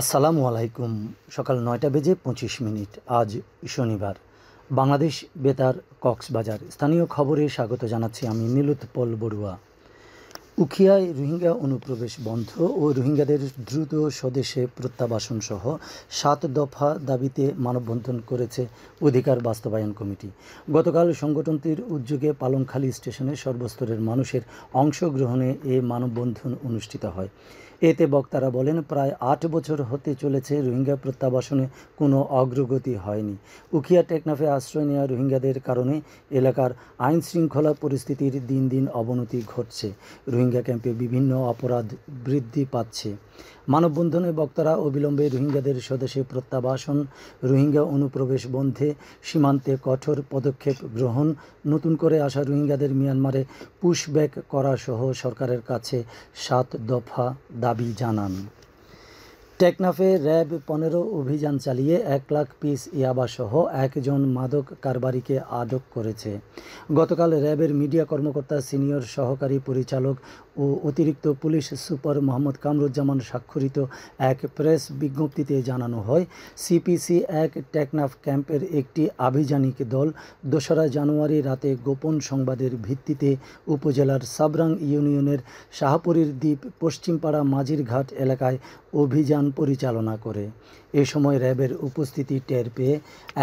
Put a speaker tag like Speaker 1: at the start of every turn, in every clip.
Speaker 1: আসসালামু আলাইকুম। সকাল ৯টা বেজে ২৫ মিনিট। আজ শনিবার। বাংলাদেশ বেতার কক্সবাজার স্থানীয় খবরে স্বাগত জানাচ্ছি আমি নীলোৎপল বড়ুয়া। উখিয়ায় রোহিঙ্গা অনুপ্রবেশ বন্ধ ও রোহিঙ্গাদের দ্রুত স্বদেশে প্রত্যাবাসন সহ ৭ দফা দাবিতে মানববন্ধন করেছে অধিকার বাস্তবায়ন কমিটি। গতকাল সংগঠনটির উদ্যোগে পালংখালী স্টেশনে সর্বস্তরের মানুষের অংশগ্রহণে এ মানববন্ধন অনুষ্ঠিত হয়। এতে বক্তারা বলেন, প্রায় ৮ বছর হতে চলেছে রোহিঙ্গা প্রত্যাবাসনে কোনো অগ্রগতি হয়নি। উখিয়া টেকনাফে আশ্রয় নেওয়া রোহিঙ্গাদের কারণে এলাকার আইনশৃঙ্খলা পরিস্থিতির দিন দিন অবনতি ঘটছে। রোহিঙ্গা ক্যাম্পে বিভিন্ন অপরাধ বৃদ্ধি পাচ্ছে। মানববন্ধনে বক্তারা অবিলম্বে রোহিঙ্গাদের স্বদেশে প্রত্যাবাসন, রোহিঙ্গা অনুপ্রবেশ বন্ধে সীমান্তে কঠোর পদক্ষেপ গ্রহণ, নতুন করে আসা রোহিঙ্গাদের মিয়ানমারে পুশব্যাক করা সহ সরকারের কাছে ৭ দফা দাবি জানান। টেকনাফে র্যাব ১৫ অভিযান চালিয়ে ১ লাখ পিস ইয়াবাসহ একজন মাদক কারবারিকে আটক করেছে। গতকাল র্যাবের মিডিয়া কর্মকর্তা, সিনিয়র সহকারী পরিচালক ও অতিরিক্ত পুলিশ সুপার মোহাম্মদ কামরুজ্জামান স্বাক্ষরিত এক প্রেস বিজ্ঞপ্তিতে জানানো হয়, সিপিসি ১ টেকনাফ ক্যাম্পের একটি আভিযানিক দল ২রা জানুয়ারি রাতে গোপন সংবাদের ভিত্তিতে উপজেলার সাবরাং ইউনিয়নের শাহপুরীর দ্বীপ পশ্চিমপাড়া মাঝিরঘাট এলাকায় অভিযান পরিচালনা করে। এ সময় র্যাবের উপস্থিতি টের পেয়ে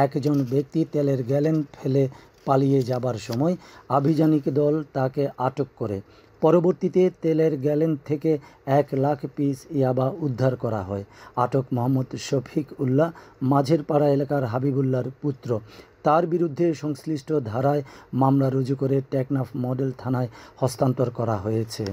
Speaker 1: একজন ব্যক্তি তেলের গ্যালেন ফেলে পালিয়ে যাবার সময় আভিযানিক দল তাকে আটক করে। পরবর্তীতে তেলের গ্যালেন থেকে ১ লাখ পিস ইয়াবা উদ্ধার করা হয়। আটক মোহাম্মদ শফিক উল্লাহ মাঝেরপাড়া এলাকার হাবিবুল্লাহর পুত্র। তার বিরুদ্ধে সংশ্লিষ্ট ধারায় মামলা রুজু করে টেকনাফ মডেল থানায় হস্তান্তর করা হয়েছে।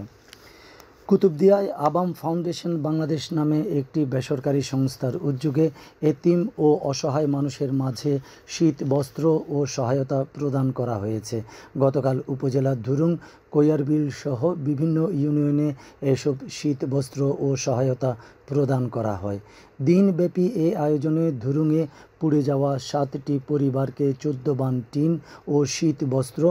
Speaker 1: কুতুবদিয়ায় আবাম ফাউন্ডেশন বাংলাদেশ নামে একটি বেসরকারি সংস্থার উদ্যোগে এতিম ও অসহায় মানুষের মাঝে শীত বস্ত্র ও সহায়তা প্রদান করা হয়েছে। গতকাল উপজেলা ধুরুং, কৈয়ারবিল সহ বিভিন্ন ইউনিয়নে এসব শীত বস্ত্র ও সহায়তা প্রদান করা হয়। দিনব্যাপী এ আয়োজনে ধুরুঙে পুড়ে যাওয়া ৭টি পরিবারকে ১৪ বান টিন ও শীত বস্ত্র,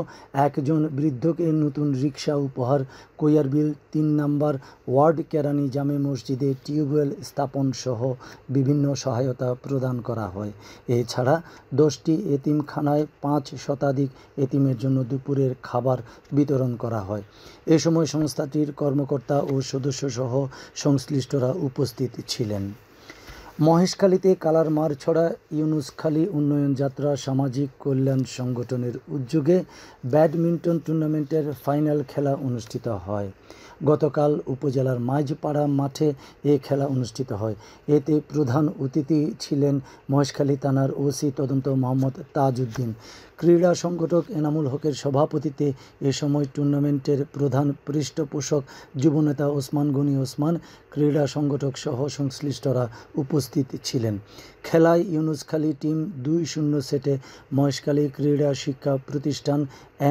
Speaker 1: একজন বৃদ্ধকে নতুন রিকশা উপহার, কৈয়ারবিল ৩ নম্বর ওয়ার্ড কেরানি জামে মসজিদে টিউবওয়েল স্থাপন সহ বিভিন্ন সহায়তা প্রদান করা হয়। এছাড়া 10টি এতিমখানায় ৫ শতাধিক এতিমের জন্য দুপুরের খাবার বিতরণ করা হয়। এ সময় সংস্থাটির কর্মকর্তা ও সদস্যসহ সংশ্লিষ্টরা উপস্থিত ছিলেন। মহেশখালীতে কালার মারছড়া ইউনুসখালী উন্নয়ন যাত্রা সামাজিক কল্যাণ সংগঠনের উদ্যোগে ব্যাডমিন্টন টুর্নামেন্টের ফাইনাল খেলা অনুষ্ঠিত হয়। গতকাল উপজেলার মাঝপাড়া মাঠে এ খেলা অনুষ্ঠিত হয়। এতে প্রধান অতিথি ছিলেন মহেশখালী থানার ওসি তদন্ত মোহাম্মদ তাজউদ্দিন। ক্রীড়া সংগঠক এনামুল হকের সভাপতিত্বে এ সময় টুর্নামেন্টের প্রধান পৃষ্ঠপোষক যুবনেতা ওসমান গনি ওসমান, ক্রীড়া সংগঠক সহ সংশ্লিষ্টরা উপস্থিত ছিলেন। খেলায় ইউনুসখালী টিম ২-০ সেটে মহেশখালী ক্রীড়া শিক্ষা প্রতিষ্ঠান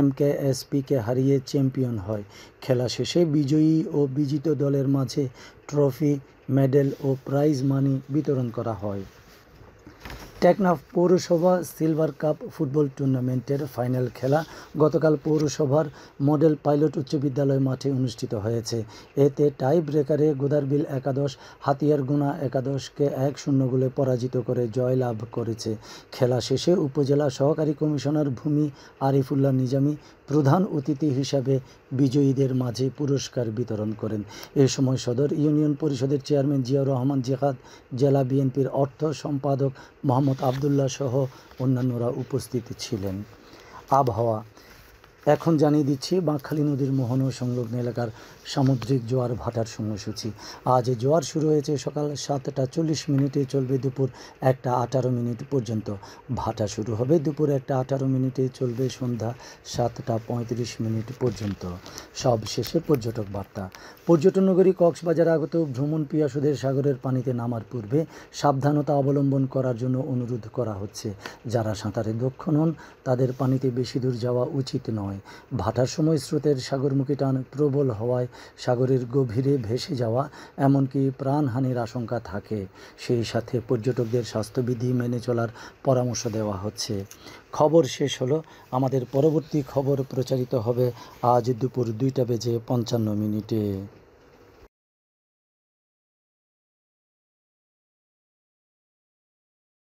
Speaker 1: MKSP-কে হারিয়ে চ্যাম্পিয়ন হয়। খেলা শেষে বিজয়ী ও বিজিত দলের মাঝে ট্রফি, মেডেল ও প্রাইজ মানি বিতরণ করা হয়। টেকনাফ পৌরসভা সিলভার কাপ ফুটবল টুর্নামেন্টের ফাইনাল খেলা গতকাল পৌরসভার মডেল পাইলট উচ্চ বিদ্যালয় মাঠে অনুষ্ঠিত হয়েছে। এতে টাই ব্রেকারে গোদারবিল একাদশ হাতিয়ারগুনা একাদশকে ১-০ গোলে পরাজিত করে জয়লাভ করেছে। খেলা শেষে উপজেলা সহকারী কমিশনার ভূমি আরিফুল্লাহ নিজামী প্রধান অতিথি হিসাবে বিজয়ীদের মাঝে পুরস্কার বিতরণ করেন। এ সময় সদর ইউনিয়ন পরিষদের চেয়ারম্যান জিয়াউর রহমান জিহাদ, জেলা বিএনপির অর্থ সম্পাদক মোহাম্মদ আবদুল্লাহ সহ অন্যান্যরা উপস্থিত ছিলেন। আবহাওয়া এখন জানিয়ে দিচ্ছি বাঁকখালী নদীর মোহনা সংলগ্ন এলাকার সামুদ্রিক জোয়ার ভাটার সময়সূচি। আজ জোয়ার শুরু হয়েছে সকাল 7টা 40 মিনিটে, চলবে দুপুর 1টা 18 মিনিট পর্যন্ত। ভাটা শুরু হবে দুপুর 1টা 18 মিনিটে, চলবে সন্ধ্যা 7টা 35 মিনিট পর্যন্ত। সব শেষে পর্যটক বার্তা। পর্যটন নগরী কক্সবাজার আগত ভ্রমণ পিয়াসুদের সাগরের পানিতে নামার পূর্বে সাবধানতা অবলম্বন করার জন্য অনুরোধ করা হচ্ছে। যারা সাঁতারে দক্ষ নন তাদের পানিতে বেশি দূর যাওয়া উচিত নয়। ভাটার সময় স্রোতের সাগরমুখী টান প্রবল হওয়ায় সাগরের গভীরে ভেসে যাওয়া এমনকি প্রাণহানির আশঙ্কা থাকে। সেই সাথে পর্যটকদের স্বাস্থ্যবিধি মেনে চলার পরামর্শ দেওয়া হচ্ছে। খবর শেষ হলো। আমাদের পরবর্তী খবর প্রচারিত হবে আজ দুপুর 2টা বেজে 55 মিনিটে।